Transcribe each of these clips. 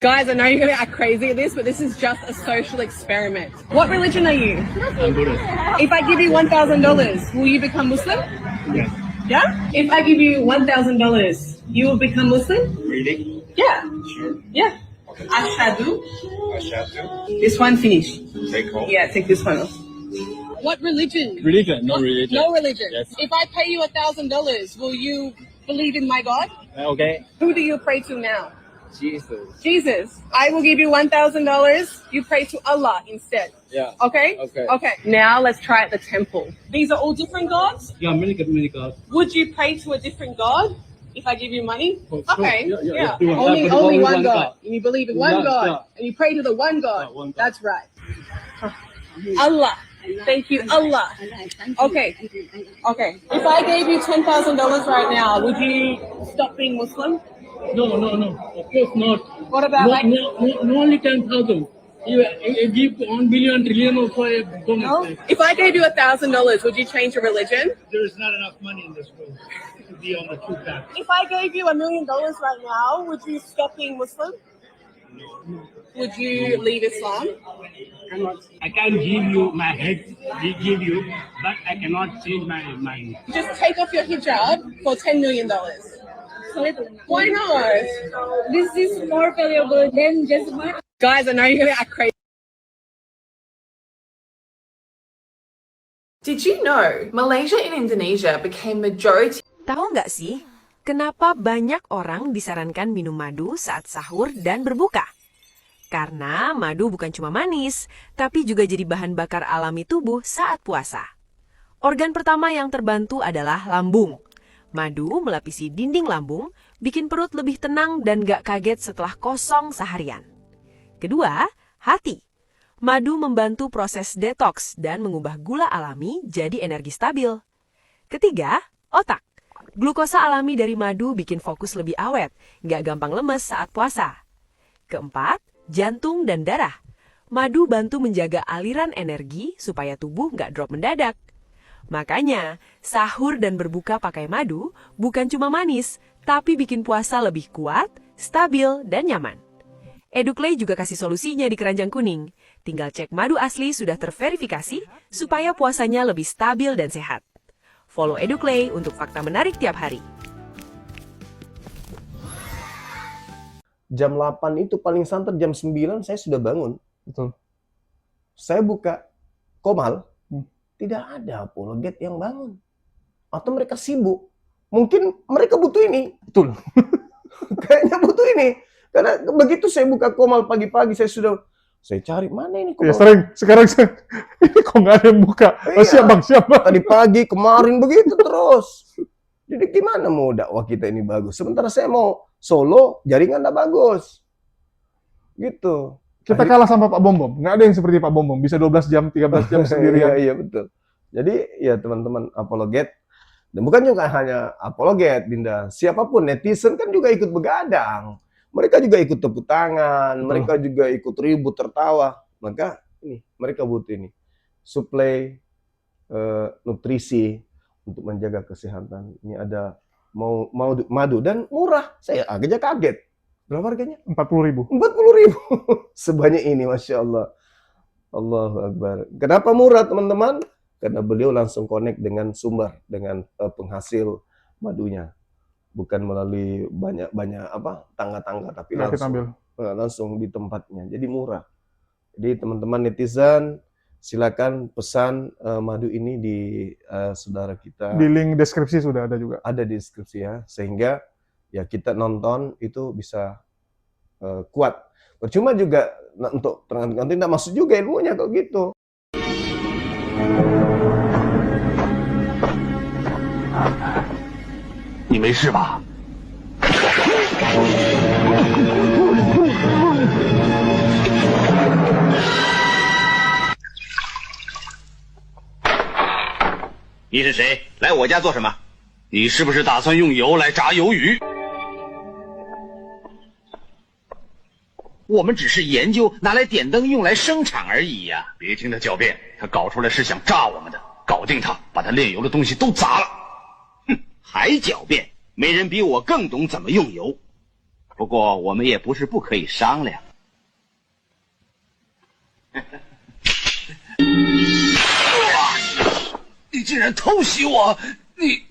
Guys, I know you're going to act crazy at this, but this is just a social experiment. What religion are you? I'm Buddhist. If I give you $1,000, will you become Muslim? Yes. Yeah? If I give you $1,000, you will become Muslim? Really? Yeah. Sure. Yeah. Ashhadu. Ashhadu. This one finish. Take home. Yeah, take this one off. What religion? Religion, no religion. No religion. Yes. If I pay you $1,000, will you believe in my God? Okay. Who do you pray to now? Jesus. Jesus. I will give you $1,000. You pray to Allah instead. Yeah. Okay? Okay. Okay. Now let's try at the temple. These are all different gods? Yeah, many gods. Would you pray to a different god if I give you money? Oh, sure. Okay. Yeah. Only one god. And you believe in one Yeah, god. yeah. And you pray to the one god. One God. That's right. Allah. Thank you, Allah. Okay. Okay. If I gave you $10,000 right now, would you stop being Muslim? No. Of course not. What about like... No, only 10,000. You give 1 billion, trillion also I don't No? expect. If I gave you $1,000, would you change your religion? There is not enough money in this world to be on the true path. If I gave you $1 million right now, would you stop being Muslim? Would you leave Islam? I can give you my head, give you, but I cannot change my mind. Just take off your hijab for $10 million. Why not? This is more valuable than just money. Guys, I know you're going to act crazy. Did you know Malaysia and Indonesia became majority? Tahu nggak sih, kenapa banyak orang disarankan minum madu saat sahur dan berbuka? Karena madu bukan cuma manis, tapi juga jadi bahan bakar alami tubuh saat puasa. Organ pertama yang terbantu adalah lambung. Madu melapisi dinding lambung, bikin perut lebih tenang dan gak kaget setelah kosong seharian. Kedua, hati. Madu membantu proses detoks dan mengubah gula alami jadi energi stabil. Ketiga, otak. Glukosa alami dari madu bikin fokus lebih awet, gak gampang lemes saat puasa. Keempat, jantung dan darah. Madu bantu menjaga aliran energi supaya tubuh gak drop mendadak. Makanya, sahur dan berbuka pakai madu bukan cuma manis, tapi bikin puasa lebih kuat, stabil, dan nyaman. Educlay juga kasih solusinya di keranjang kuning. Tinggal cek madu asli sudah terverifikasi supaya puasanya lebih stabil dan sehat. Follow Educlay untuk fakta menarik tiap hari. Jam 8 itu paling santer jam 9 saya sudah bangun. Betul. Saya buka Komal, tidak ada apologet yang bangun. Atau mereka sibuk. Mungkin mereka butuh ini. Betul. Kayaknya butuh ini. Karena begitu saya buka Komal pagi-pagi, saya cari, mana ini Ya Komal? sering. Sekarang ini kok nggak ada yang buka. Oh, Iya. siap bang. Tadi pagi, kemarin begitu terus. Jadi gimana mau dakwah kita ini bagus? Sementara saya mau solo, jaringan nggak bagus. Gitu. Kita kalah sama Pak Bombom. Nggak ada yang seperti Pak Bombom. Bisa 12 jam, 13 jam sendirian. Iya, betul. Jadi ya teman-teman apologet, dan bukan juga hanya apologet, Dinda. Siapapun netizen kan juga ikut begadang. Mereka juga ikut tepuk tangan, mereka juga ikut ribut tertawa. Maka ini mereka butuh ini suplai nutrisi untuk menjaga kesehatan. Ini ada madu dan murah. Saya agaknya kaget. Berapa harganya? 40.000. 40.000. Sebanyak ini, Masya Allah. Allahu Akbar. Kenapa murah, teman-teman? Karena beliau langsung connect dengan sumber, dengan penghasil madunya. Bukan melalui banyak tangga-tangga, tapi langsung di tempatnya. Jadi murah. Jadi teman-teman netizen, silakan pesan madu ini di saudara kita. Di link deskripsi sudah ada juga. Ada di deskripsi ya, sehingga ya kita nonton itu bisa kuat. Percuma juga untuk nanti tidak masuk juga ilmunya kalau gitu. 你没事吧？你是谁？来我家做什么？你是不是打算用油来炸鱿鱼？我们只是研究拿来点灯用来生产而已呀！别听他狡辩，他搞出来是想炸我们的，搞定他，把他炼油的东西都砸了。哼，还狡辩，没人比我更懂怎么用油。不过我们也不是不可以商量。你竟然偷袭我！你，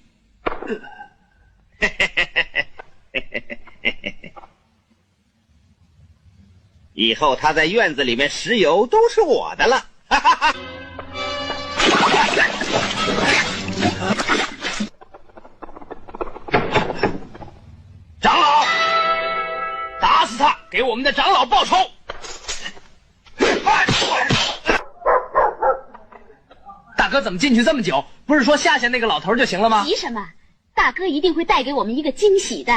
以后他在院子里面石油都是我的了。长老，打死他，给我们的长老报仇！大哥怎么进去这么久？不是说吓吓那个老头就行了吗？急什么？大哥一定会带给我们一个惊喜的。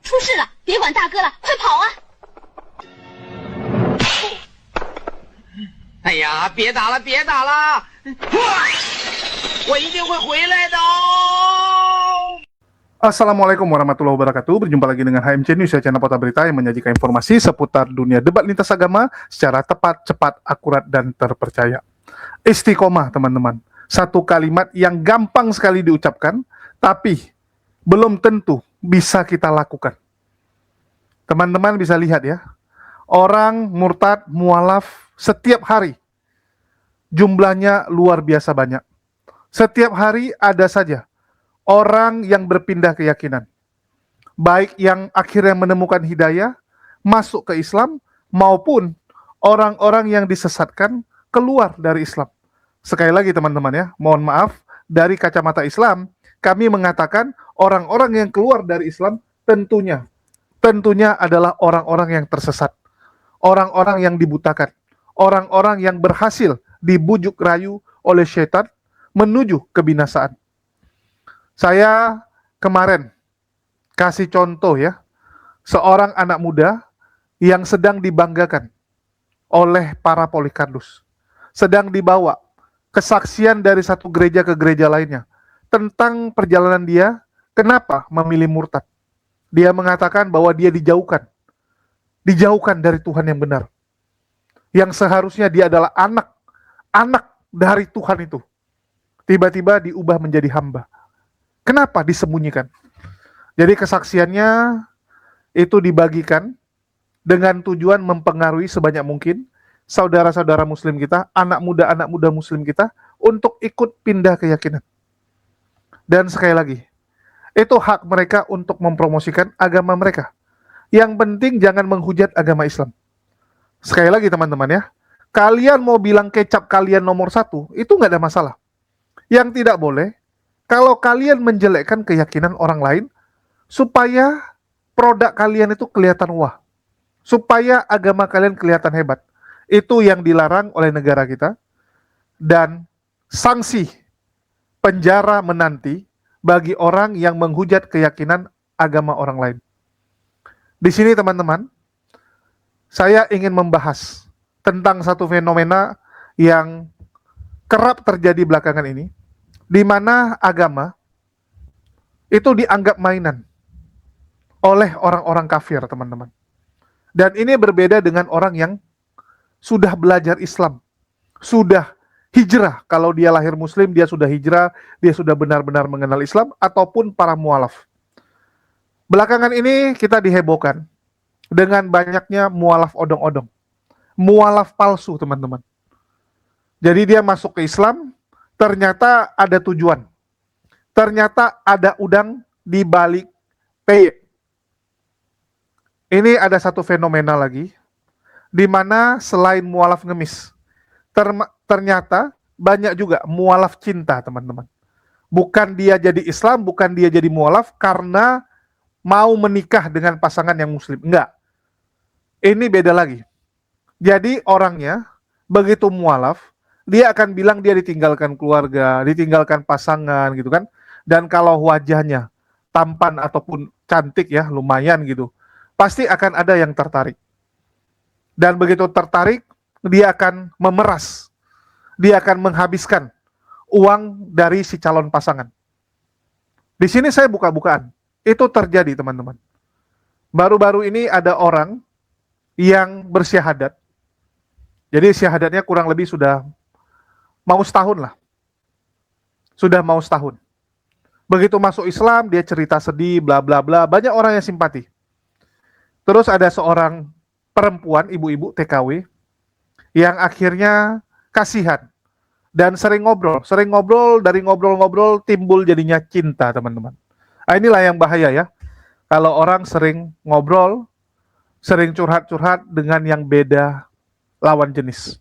出事了！别管大哥了，快跑啊！哎呀，别打了，别打了！我一定会回来的哦。Assalamualaikum warahmatullahi wabarakatuh. Berjumpa lagi dengan HMC News, channel Portal Berita yang menyajikan informasi seputar dunia debat lintas agama secara tepat, cepat, akurat, dan terpercaya. Istiqomah, teman-teman. Satu kalimat yang gampang sekali diucapkan, tapi belum tentu bisa kita lakukan. Teman-teman bisa lihat ya, orang murtad, mualaf setiap hari jumlahnya luar biasa banyak. Setiap hari ada saja orang yang berpindah keyakinan, baik yang akhirnya menemukan hidayah, masuk ke Islam, maupun orang-orang yang disesatkan keluar dari Islam. Sekali lagi teman-teman ya, mohon maaf, dari kacamata Islam, kami mengatakan orang-orang yang keluar dari Islam tentunya adalah orang-orang yang tersesat, orang-orang yang dibutakan, orang-orang yang berhasil dibujuk rayu oleh syaitan menuju kebinasaan. Saya kemarin kasih contoh ya, seorang anak muda yang sedang dibanggakan oleh para Polikardus, sedang dibawa kesaksian dari satu gereja ke gereja lainnya tentang perjalanan dia, kenapa memilih murtad. Dia mengatakan bahwa dia dijauhkan dari Tuhan yang benar, yang seharusnya dia adalah anak dari Tuhan itu, tiba-tiba diubah menjadi hamba. Kenapa disembunyikan? Jadi kesaksiannya itu dibagikan dengan tujuan mempengaruhi sebanyak mungkin saudara-saudara muslim kita, anak muda muslim kita untuk ikut pindah keyakinan. Dan sekali lagi, itu hak mereka untuk mempromosikan agama mereka. Yang penting jangan menghujat agama Islam. Sekali lagi teman-teman ya, kalian mau bilang kecap kalian nomor 1, itu nggak ada masalah. Yang tidak boleh, kalau kalian menjelekkan keyakinan orang lain, supaya produk kalian itu kelihatan wah, supaya agama kalian kelihatan hebat. Itu yang dilarang oleh negara kita, dan sanksi penjara menanti bagi orang yang menghujat keyakinan agama orang lain. Di sini teman-teman, saya ingin membahas tentang satu fenomena yang kerap terjadi belakangan ini, di mana agama itu dianggap mainan oleh orang-orang kafir, teman-teman. Dan ini berbeda dengan orang yang sudah belajar Islam, sudah hijrah. Kalau dia lahir muslim, dia sudah hijrah, dia sudah benar-benar mengenal Islam, ataupun para mualaf. Belakangan ini kita dihebohkan dengan banyaknya mualaf odong-odong, mualaf palsu, teman-teman. Jadi dia masuk ke Islam, ternyata ada tujuan, ternyata ada udang di balik peyek. Ini ada satu fenomena lagi, di mana selain mualaf ngemis, ternyata banyak juga mualaf cinta, teman-teman. Bukan dia jadi Islam, bukan dia jadi mualaf karena mau menikah dengan pasangan yang muslim. Enggak. Ini beda lagi. Jadi orangnya begitu mualaf, dia akan bilang dia ditinggalkan keluarga, ditinggalkan pasangan gitu kan. Dan kalau wajahnya tampan ataupun cantik ya, lumayan gitu, pasti akan ada yang tertarik. Dan begitu tertarik, dia akan memeras, dia akan menghabiskan uang dari si calon pasangan. Di sini saya buka-bukaan, itu terjadi teman-teman. Baru-baru ini ada orang yang bersyahadat. Jadi syahadatnya kurang lebih sudah mau setahun lah. Sudah mau setahun. Begitu masuk Islam, dia cerita sedih, bla bla bla. Banyak orang yang simpati. Terus ada seorang perempuan, ibu-ibu TKW, yang akhirnya kasihan dan sering ngobrol. Dari ngobrol-ngobrol timbul jadinya cinta, teman-teman. Nah, inilah yang bahaya ya. Kalau orang sering ngobrol, sering curhat-curhat dengan yang beda lawan jenis.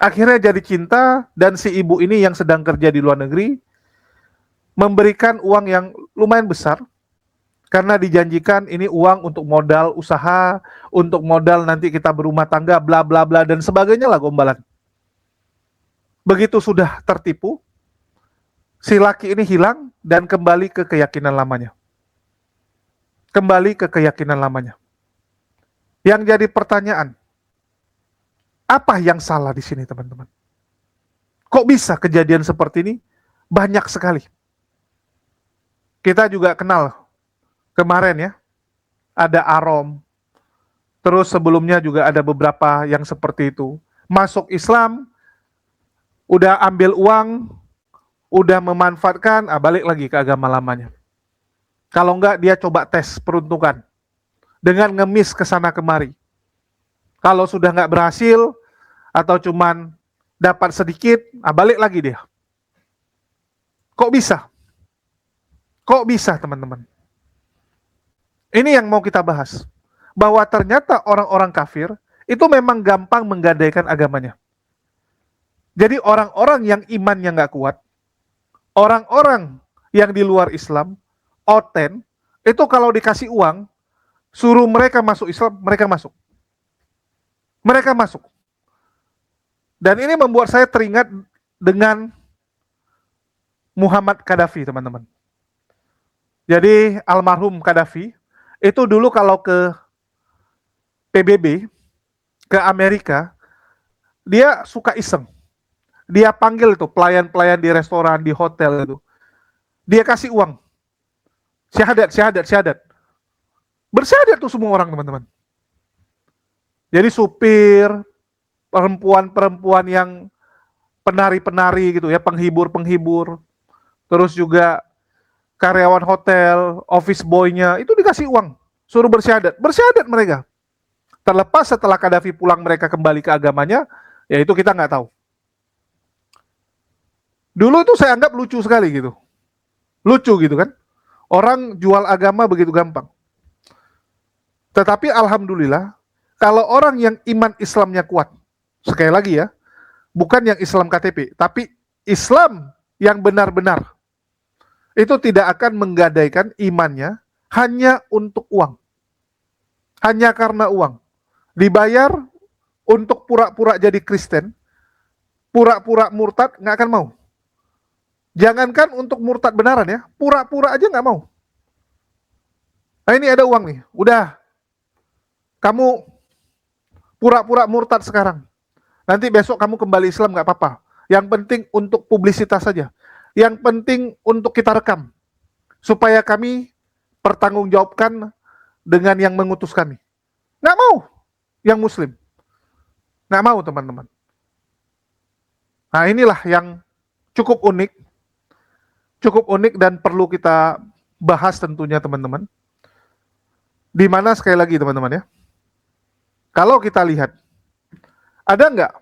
Akhirnya jadi cinta, dan si ibu ini yang sedang kerja di luar negeri memberikan uang yang lumayan besar karena dijanjikan ini uang untuk modal usaha, untuk modal nanti kita berumah tangga, bla bla bla dan sebagainya lah gombalan. Begitu sudah tertipu, si laki ini hilang dan kembali ke keyakinan lamanya. Kembali ke keyakinan lamanya. Yang jadi pertanyaan, apa yang salah di sini, teman-teman? Kok bisa kejadian seperti ini? Banyak sekali. Kita juga kenal kemarin ya, ada Arom. Terus sebelumnya juga ada beberapa yang seperti itu. Masuk Islam, udah ambil uang, udah memanfaatkan, balik lagi ke agama lamanya. Kalau enggak, dia coba tes peruntukan dengan ngemis ke sana kemari. Kalau sudah nggak berhasil, atau cuman dapat sedikit, balik lagi dia. Kok bisa? Kok bisa, teman-teman? Ini yang mau kita bahas. Bahwa ternyata orang-orang kafir itu memang gampang menggadaikan agamanya. Jadi orang-orang yang imannya nggak kuat, orang-orang yang di luar Islam, oten, itu kalau dikasih uang, suruh mereka masuk Islam, mereka masuk. Mereka masuk. Dan ini membuat saya teringat dengan Muhammad Qaddafi, teman-teman. Jadi almarhum Qaddafi, itu dulu kalau ke PBB, ke Amerika, dia suka iseng. Dia panggil itu pelayan-pelayan di restoran, di hotel itu. Dia kasih uang. Syahadat. Bersyahadat tuh semua orang, teman-teman. Jadi supir, perempuan-perempuan yang penari-penari gitu ya, penghibur-penghibur. Terus juga karyawan hotel, office boy-nya, itu dikasih uang. Suruh bersyahadat. Bersyahadat mereka. Terlepas setelah Qaddafi pulang mereka kembali ke agamanya, ya itu kita nggak tahu. Dulu itu saya anggap lucu sekali gitu. Lucu gitu kan. Orang jual agama begitu gampang. Tetapi alhamdulillah, kalau orang yang iman Islamnya kuat, sekali lagi ya, bukan yang Islam KTP, tapi Islam yang benar-benar, itu tidak akan menggadaikan imannya hanya untuk uang. Hanya karena uang. Dibayar untuk pura-pura jadi Kristen, pura-pura murtad, nggak akan mau. Jangankan untuk murtad benaran ya, pura-pura aja nggak mau. Nah ini ada uang nih, udah. Kamu pura-pura murtad sekarang. Nanti besok kamu kembali Islam nggak apa-apa. Yang penting untuk publisitas saja. Yang penting untuk kita rekam. Supaya kami pertanggungjawabkan dengan yang mengutus kami. Nggak mau yang Muslim. Nggak mau, teman-teman. Nah inilah yang cukup unik. Cukup unik dan perlu kita bahas tentunya, teman-teman. Di mana sekali lagi, teman-teman ya. Kalau kita lihat, ada nggak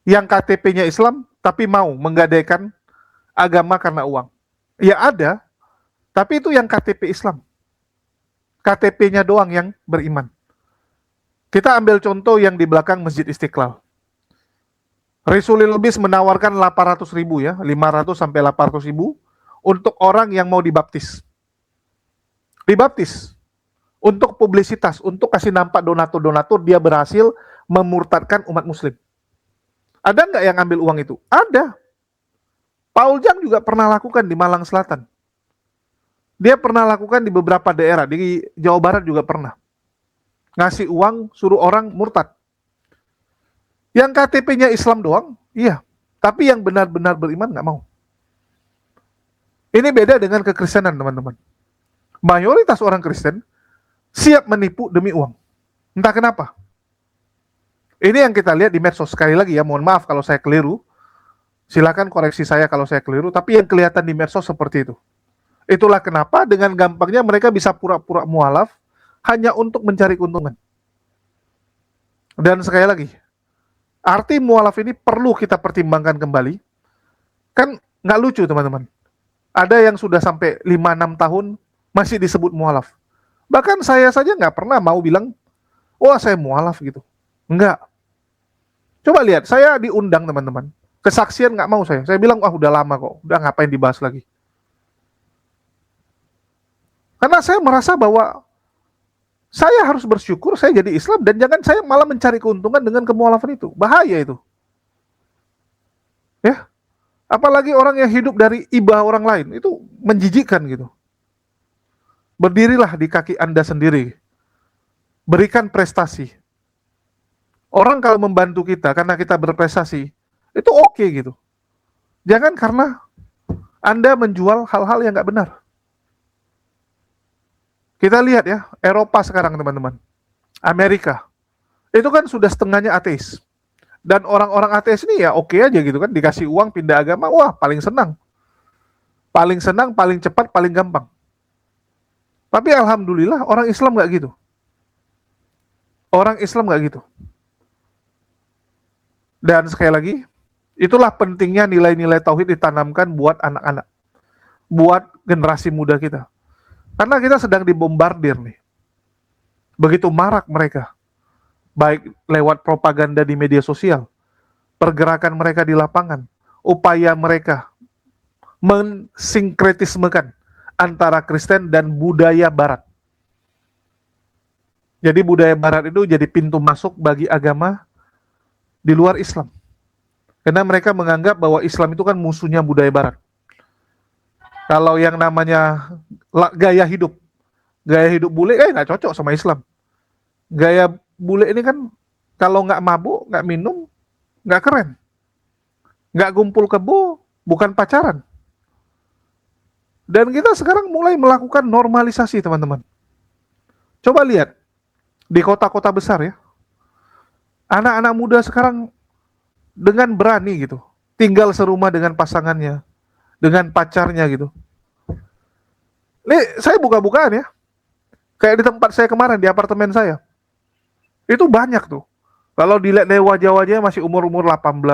yang KTP-nya Islam tapi mau menggadaikan agama karena uang? Ya ada, tapi itu yang KTP Islam. KTP-nya doang yang beriman. Kita ambil contoh yang di belakang Masjid Istiqlal. Rasulul Lubis menawarkan 800.000 ya, 500 sampai 800.000 untuk orang yang mau dibaptis. Dibaptis. Untuk publisitas, untuk kasih nampak donatur-donatur, dia berhasil memurtadkan umat muslim. Ada nggak yang ambil uang itu? Ada. Paul Jang juga pernah lakukan di Malang Selatan. Dia pernah lakukan di beberapa daerah, di Jawa Barat juga pernah. Ngasih uang, suruh orang murtad. Yang KTP-nya Islam doang, iya. Tapi yang benar-benar beriman nggak mau. Ini beda dengan kekristenan, teman-teman. Mayoritas orang Kristen siap menipu demi uang. Entah kenapa. Ini yang kita lihat di medsos. Sekali lagi ya, mohon maaf kalau saya keliru. Silakan koreksi saya kalau saya keliru, tapi yang kelihatan di medsos seperti itu. Itulah kenapa dengan gampangnya mereka bisa pura-pura mualaf hanya untuk mencari keuntungan. Dan sekali lagi, arti mualaf ini perlu kita pertimbangkan kembali. Kan nggak lucu teman-teman. Ada yang sudah sampai 5-6 tahun masih disebut mualaf. Bahkan saya saja nggak pernah mau bilang, wah saya mualaf gitu. Enggak. Coba lihat, saya diundang teman-teman. Kesaksian nggak mau saya. Saya bilang, wah udah lama kok. Udah ngapain dibahas lagi. Karena saya merasa bahwa saya harus bersyukur saya jadi Islam dan jangan saya malah mencari keuntungan dengan kemualafan itu. Bahaya itu. Ya. Apalagi orang yang hidup dari ibah orang lain. Itu menjijikkan gitu. Berdirilah di kaki Anda sendiri. Berikan prestasi. Orang kalau membantu kita karena kita berprestasi, itu oke gitu. Jangan karena Anda menjual hal-hal yang nggak benar. Kita lihat ya, Eropa sekarang teman-teman. Amerika. Itu kan sudah setengahnya ateis. Dan orang-orang ateis ini ya oke aja gitu kan. Dikasih uang, pindah agama, wah paling senang. Paling senang, paling cepat, paling gampang. Tapi alhamdulillah orang Islam nggak gitu. Orang Islam nggak gitu. Dan sekali lagi, itulah pentingnya nilai-nilai tauhid ditanamkan buat anak-anak. Buat generasi muda kita. Karena kita sedang dibombardir nih. Begitu marak mereka. Baik lewat propaganda di media sosial. Pergerakan mereka di lapangan. Upaya mereka mensinkretismekan antara Kristen dan budaya Barat. Jadi budaya Barat itu jadi pintu masuk bagi agama di luar Islam. Karena mereka menganggap bahwa Islam itu kan musuhnya budaya Barat. Kalau yang namanya gaya hidup bule nggak cocok sama Islam. Gaya bule ini kan kalau nggak mabuk, nggak minum, nggak keren. Nggak kumpul kebo, bukan pacaran. Dan kita sekarang mulai melakukan normalisasi teman-teman. Coba lihat di kota-kota besar ya. Anak-anak muda sekarang dengan berani gitu, tinggal serumah dengan pasangannya, dengan pacarnya gitu. Ini saya buka-bukaan ya. Kayak di tempat saya kemarin, di apartemen saya. Itu banyak tuh. Kalau dilihat dari wajah-wajahnya masih umur-umur 18,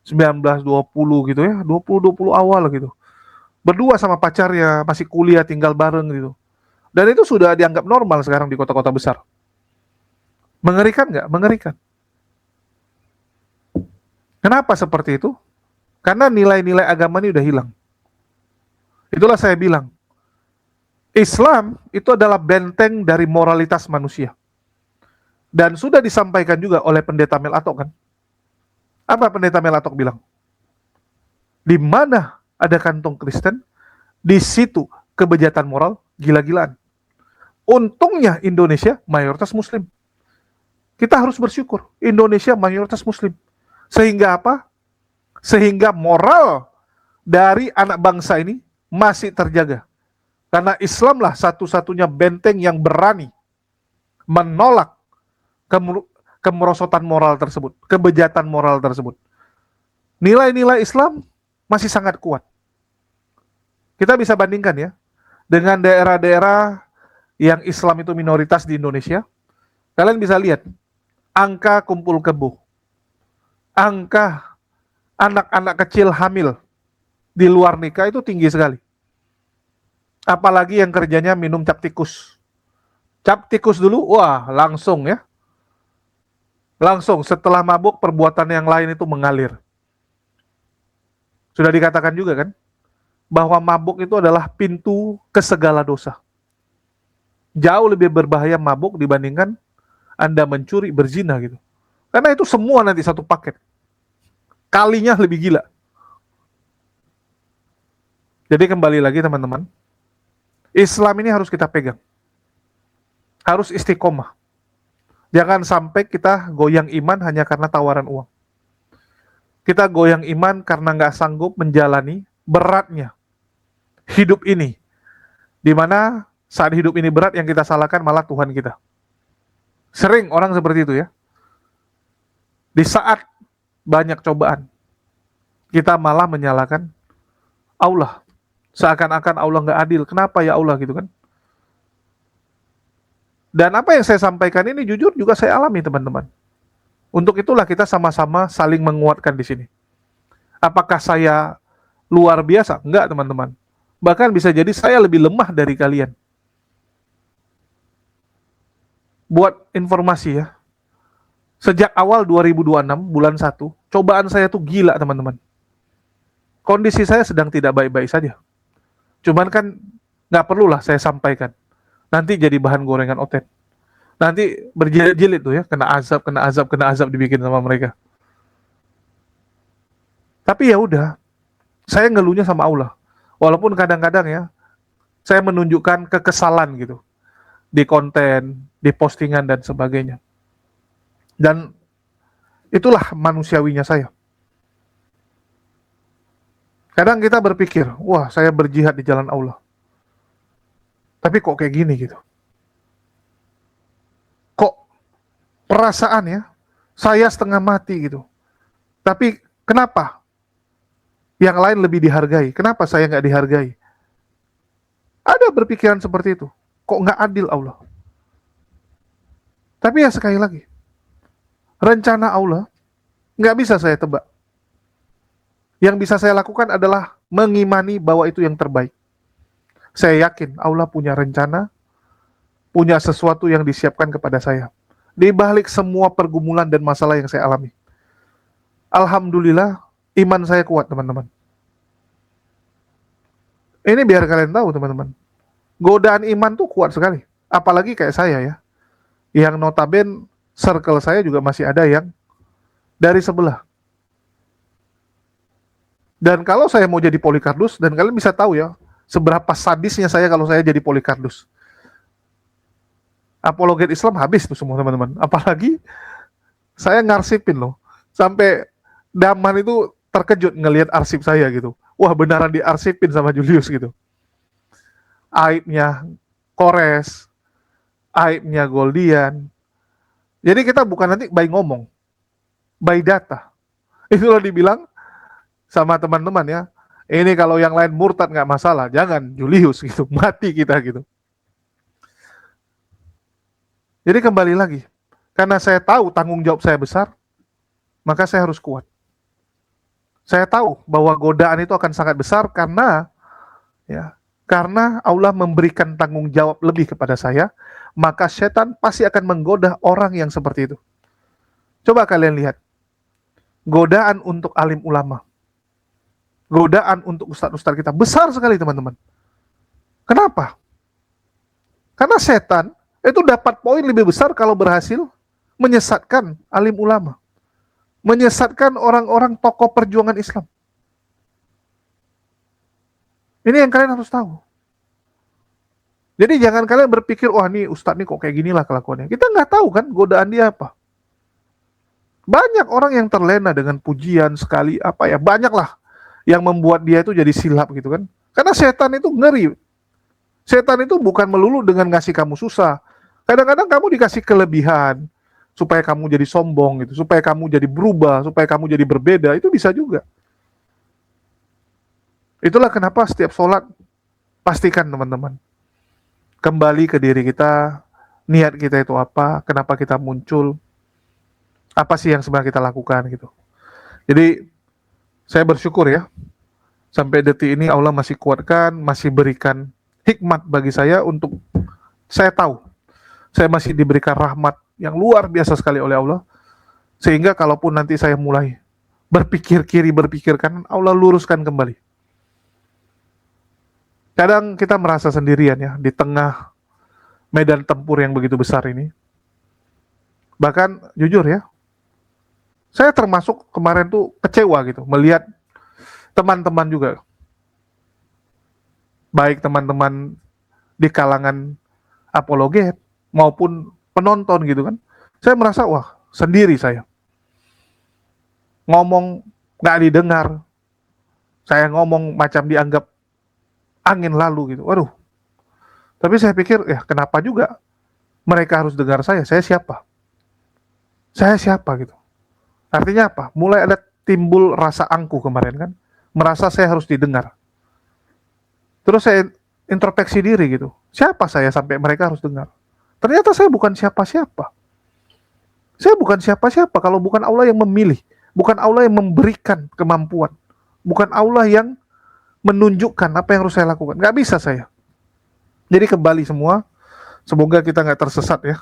19, 20 gitu ya. 20 awal gitu. Berdua sama pacarnya, masih kuliah, tinggal bareng gitu. Dan itu sudah dianggap normal sekarang di kota-kota besar. Mengerikan nggak? Mengerikan. Kenapa seperti itu? Karena nilai-nilai agama ini udah hilang. Itulah saya bilang, Islam itu adalah benteng dari moralitas manusia. Dan sudah disampaikan juga oleh pendeta Melatok kan. Apa pendeta Melatok bilang? Di mana ada kantong Kristen, di situ kebejatan moral gila-gilaan. Untungnya Indonesia mayoritas Muslim. Kita harus bersyukur, Indonesia mayoritas Muslim. Sehingga apa? Sehingga moral dari anak bangsa ini masih terjaga. Karena Islamlah satu-satunya benteng yang berani menolak kemerosotan moral tersebut, kebejatan moral tersebut. Nilai-nilai Islam masih sangat kuat. Kita bisa bandingkan ya, dengan daerah-daerah yang Islam itu minoritas di Indonesia. Kalian bisa lihat, angka kumpul kebo, angka anak-anak kecil hamil di luar nikah itu tinggi sekali. Apalagi yang kerjanya minum cap tikus. Cap tikus dulu, wah langsung ya. Langsung setelah mabuk perbuatan yang lain itu mengalir. Sudah dikatakan juga kan, bahwa mabuk itu adalah pintu ke segala dosa. Jauh lebih berbahaya mabuk dibandingkan Anda mencuri, berzina gitu. Karena itu semua nanti satu paket. Kalinya lebih gila. Jadi kembali lagi teman-teman, Islam ini harus kita pegang. Harus istiqomah. Jangan sampai kita goyang iman hanya karena tawaran uang. Kita goyang iman karena nggak sanggup menjalani beratnya hidup ini. Dimana saat hidup ini berat yang kita salahkan malah Tuhan kita. Sering orang seperti itu ya. Di saat banyak cobaan, kita malah menyalahkan Allah. Seakan-akan Allah nggak adil. Kenapa ya Allah gitu kan? Dan apa yang saya sampaikan ini jujur juga saya alami teman-teman. Untuk itulah kita sama-sama saling menguatkan di sini. Apakah saya luar biasa? Enggak teman-teman. Bahkan bisa jadi saya lebih lemah dari kalian. Buat informasi ya, sejak awal 2026 bulan 1, cobaan saya tuh gila teman-teman. Kondisi saya sedang tidak baik-baik saja. Cuman kan nggak perlulah saya sampaikan. Nanti jadi bahan gorengan otet. Nanti berjilid-jilid tuh ya, kena azab dibikin sama mereka. Tapi ya udah, saya ngeluhnya sama Allah. Walaupun kadang-kadang ya, saya menunjukkan kekesalan gitu. Di konten, di postingan dan sebagainya. Dan itulah manusiawinya saya. Kadang kita berpikir, wah saya berjihad di jalan Allah. Tapi kok kayak gini gitu. Kok perasaan ya, saya setengah mati gitu. Tapi kenapa yang lain lebih dihargai? Kenapa saya nggak dihargai? Ada berpikiran seperti itu. Kok nggak adil Allah? Tapi ya sekali lagi, rencana Allah nggak bisa saya tebak. Yang bisa saya lakukan adalah mengimani bahwa itu yang terbaik. Saya yakin Allah punya rencana, punya sesuatu yang disiapkan kepada saya. Di balik semua pergumulan dan masalah yang saya alami. Alhamdulillah, iman saya kuat teman-teman. Ini biar kalian tahu teman-teman. Godaan iman tuh kuat sekali. Apalagi kayak saya ya. Yang notaben circle saya juga masih ada yang dari sebelah. Dan kalau saya mau jadi Polikardus, dan kalian bisa tahu ya, seberapa sadisnya saya kalau saya jadi Polikardus. Apologet Islam habis tuh semua teman-teman. Apalagi saya ngarsipin loh. Sampai Daman itu terkejut ngelihat arsip saya gitu. Wah beneran diarsipin sama Julius gitu. Aibnya Kores, aibnya Goldian. Jadi kita bukan nanti by ngomong, by data. Itulah dibilang sama teman-teman ya. Ini kalau yang lain murtad nggak masalah, jangan Julius gitu, mati kita gitu. Jadi kembali lagi, karena saya tahu tanggung jawab saya besar, maka saya harus kuat. Saya tahu bahwa godaan itu akan sangat besar karena Allah memberikan tanggung jawab lebih kepada saya, maka setan pasti akan menggoda orang yang seperti itu. Coba kalian lihat, godaan untuk alim ulama, godaan untuk ustadz-ustadz kita besar sekali teman-teman. Kenapa? Karena setan itu dapat poin lebih besar kalau berhasil menyesatkan alim ulama, menyesatkan orang-orang tokoh perjuangan Islam. Ini yang kalian harus tahu. Jadi jangan kalian berpikir, wah nih ustadz nih kok kayak ginilah kelakuannya. Kita nggak tahu kan godaan dia apa. Banyak orang yang terlena dengan pujian sekali, banyak lah yang membuat dia itu jadi silap gitu kan. Karena setan itu ngeri. Setan itu bukan melulu dengan ngasih kamu susah. Kadang-kadang kamu dikasih kelebihan, supaya kamu jadi sombong gitu, supaya kamu jadi berubah, supaya kamu jadi berbeda, itu bisa juga. Itulah kenapa setiap sholat, pastikan teman-teman, kembali ke diri kita, niat kita itu apa, kenapa kita muncul, apa sih yang sebenarnya kita lakukan gitu. Jadi, saya bersyukur ya, sampai detik ini Allah masih kuatkan, masih berikan hikmat bagi saya untuk saya tahu, saya masih diberikan rahmat yang luar biasa sekali oleh Allah, sehingga kalaupun nanti saya mulai berpikir kiri, berpikir kanan, Allah luruskan kembali. Kadang kita merasa sendirian ya, di tengah medan tempur yang begitu besar ini. Bahkan, jujur ya, saya termasuk kemarin tuh kecewa gitu, melihat teman-teman juga, baik teman-teman di kalangan apologet, maupun penonton gitu kan, saya merasa, wah, sendiri saya. Ngomong gak didengar, saya ngomong macam dianggap angin lalu gitu, waduh. Tapi saya pikir, ya kenapa juga mereka harus dengar saya siapa? Saya siapa gitu. Artinya apa? Mulai ada timbul rasa angkuh kemarin kan, merasa saya harus didengar. Terus saya introspeksi diri gitu, siapa saya sampai mereka harus dengar? Ternyata saya bukan siapa-siapa. Saya bukan siapa-siapa kalau bukan Allah yang memilih, bukan Allah yang memberikan kemampuan, bukan Allah yang menunjukkan apa yang harus saya lakukan. Nggak bisa saya. Jadi kembali semua, semoga kita nggak tersesat ya.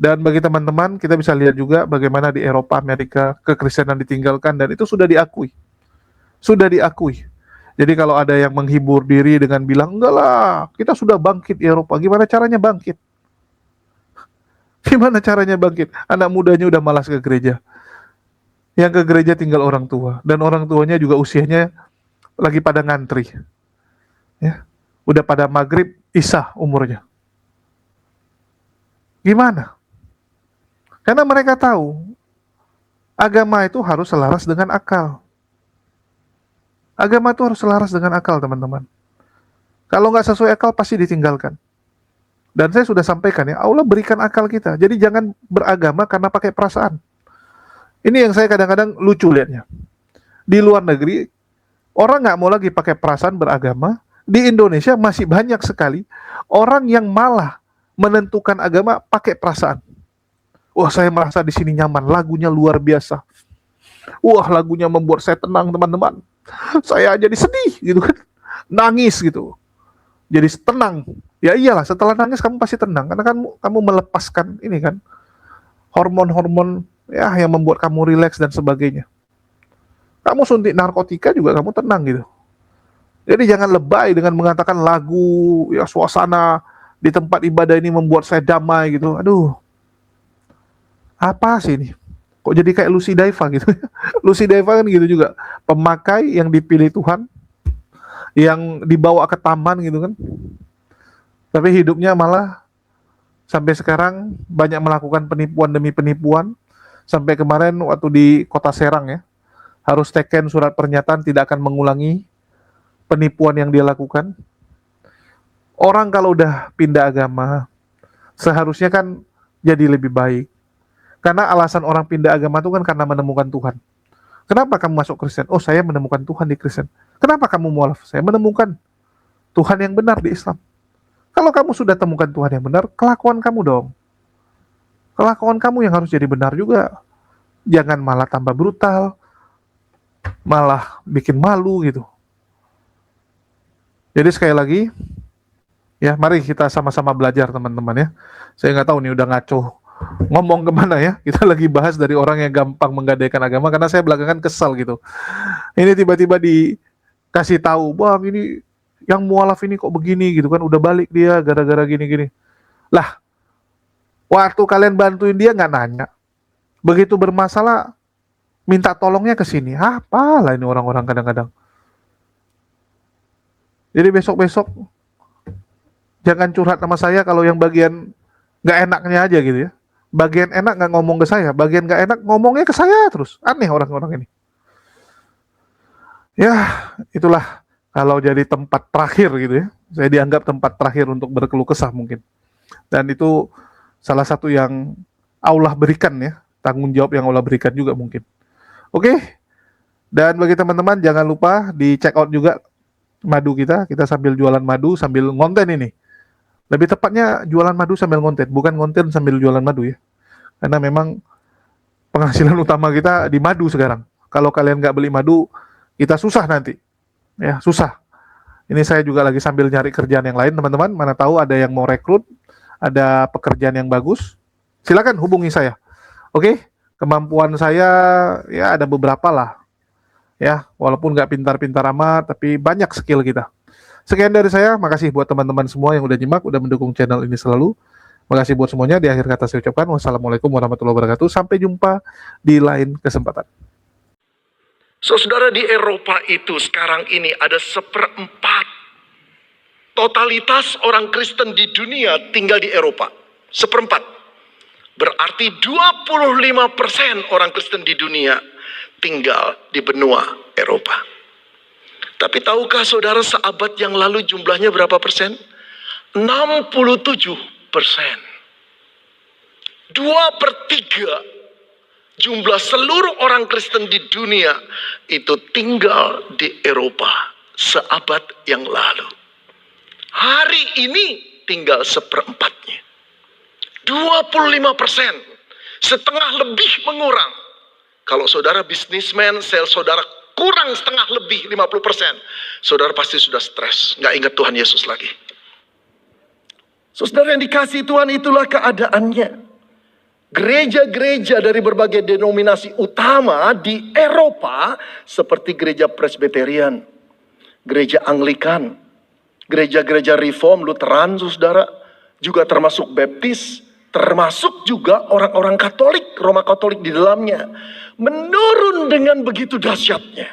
Dan bagi teman-teman, kita bisa lihat juga bagaimana di Eropa, Amerika, kekristenan ditinggalkan, dan itu sudah diakui. Sudah diakui. Jadi kalau ada yang menghibur diri dengan bilang, enggak lah, kita sudah bangkit di Eropa. Gimana caranya bangkit? Gimana caranya bangkit? Anak mudanya udah malas ke gereja. Yang ke gereja tinggal orang tua. Dan orang tuanya juga usianya lagi pada ngantri. Ya, udah pada maghrib, isya umurnya. Gimana? Karena mereka tahu agama itu harus selaras dengan akal. Agama itu harus selaras dengan akal, teman-teman. Kalau nggak sesuai akal, pasti ditinggalkan. Dan saya sudah sampaikan ya, Allah berikan akal kita. Jadi jangan beragama karena pakai perasaan. Ini yang saya kadang-kadang lucu lihatnya. Di luar negeri, orang nggak mau lagi pakai perasaan beragama. Di Indonesia masih banyak sekali orang yang malah menentukan agama pakai perasaan. Wah, saya merasa di sini nyaman, lagunya luar biasa. Wah, lagunya membuat saya tenang, teman-teman. Saya jadi sedih gitu kan. Nangis gitu. Jadi tenang. Ya iyalah, setelah nangis kamu pasti tenang karena kan kamu melepaskan ini kan hormon-hormon ya yang membuat kamu rileks dan sebagainya. Kamu suntik narkotika juga kamu tenang gitu. Jadi jangan lebay dengan mengatakan lagu ya suasana di tempat ibadah ini membuat saya damai gitu. Aduh. Apa sih ini? Kok jadi kayak Lucy Daiva gitu? Lucy Daiva kan gitu juga. Pemakai yang dipilih Tuhan, yang dibawa ke taman gitu kan. Tapi hidupnya malah sampai sekarang banyak melakukan penipuan demi penipuan. Sampai kemarin waktu di Kota Serang ya, harus teken surat pernyataan tidak akan mengulangi penipuan yang dia lakukan. Orang kalau udah pindah agama, seharusnya kan jadi lebih baik. Karena alasan orang pindah agama itu kan karena menemukan Tuhan. Kenapa kamu masuk Kristen? Oh, saya menemukan Tuhan di Kristen. Kenapa kamu mualaf? Saya menemukan Tuhan yang benar di Islam. Kalau kamu sudah temukan Tuhan yang benar, kelakuan kamu dong. Kelakuan kamu yang harus jadi benar juga. Jangan malah tambah brutal, malah bikin malu gitu. Jadi sekali lagi, ya mari kita sama-sama belajar teman-teman ya. Saya nggak tahu nih udah ngaco ngomong kemana ya. Kita lagi bahas dari orang yang gampang menggadaikan agama karena saya belakangan kesal gitu. Ini tiba-tiba dikasih tahu, wah ini yang mualaf ini kok begini gitu kan, udah balik dia gara-gara gini-gini. Lah, waktu kalian bantuin dia nggak nanya. Begitu bermasalah minta tolongnya ke sini. Apalah ini orang-orang kadang-kadang. Jadi besok-besok jangan curhat sama saya kalau yang bagian nggak enaknya aja gitu ya. Bagian enak nggak ngomong ke saya, bagian nggak enak ngomongnya ke saya terus. Aneh orang-orang ini. Ya, itulah kalau jadi tempat terakhir gitu ya. Saya dianggap tempat terakhir untuk berkeluh kesah mungkin. Dan itu salah satu yang Allah berikan ya, tanggung jawab yang Allah berikan juga mungkin. Oke. Dan bagi teman-teman jangan lupa di check out juga madu kita sambil jualan madu sambil ngonten ini. Lebih tepatnya jualan madu sambil ngonten, bukan ngonten sambil jualan madu ya. Karena memang penghasilan utama kita di madu sekarang. Kalau kalian nggak beli madu, kita susah nanti. Ya, susah. Ini saya juga lagi sambil nyari kerjaan yang lain, teman-teman. Mana tahu ada yang mau rekrut, ada pekerjaan yang bagus. Silakan hubungi saya. Oke, kemampuan saya ya ada beberapa lah. Ya, walaupun nggak pintar-pintar amat, tapi banyak skill kita. Sekian dari saya, makasih buat teman-teman semua yang udah nyimak, udah mendukung channel ini selalu. Makasih buat semuanya, di akhir kata saya ucapkan wassalamualaikum warahmatullahi wabarakatuh. Sampai jumpa di lain kesempatan. Saudara, di Eropa itu sekarang ini ada 1/4 totalitas orang Kristen di dunia tinggal di Eropa. 1/4. Berarti 25% orang Kristen di dunia tinggal di benua Eropa. Tapi tahukah saudara seabad yang lalu jumlahnya berapa persen? 67%. 2/3 jumlah seluruh orang Kristen di dunia itu tinggal di Eropa seabad yang lalu. Hari ini tinggal seperempatnya. 25%, setengah lebih mengurang. Kalau saudara bisnismen, sales saudara kurang setengah lebih 50%, saudara pasti sudah stres, nggak ingat Tuhan Yesus lagi. Saudara yang dikasihi Tuhan, itulah keadaannya. Gereja-gereja dari berbagai denominasi utama di Eropa seperti gereja Presbyterian, gereja Anglikan, gereja-gereja Reform, Lutheran, saudara, juga termasuk Baptis, termasuk juga orang-orang Katolik, Roma Katolik di dalamnya, menurun dengan begitu dahsyatnya.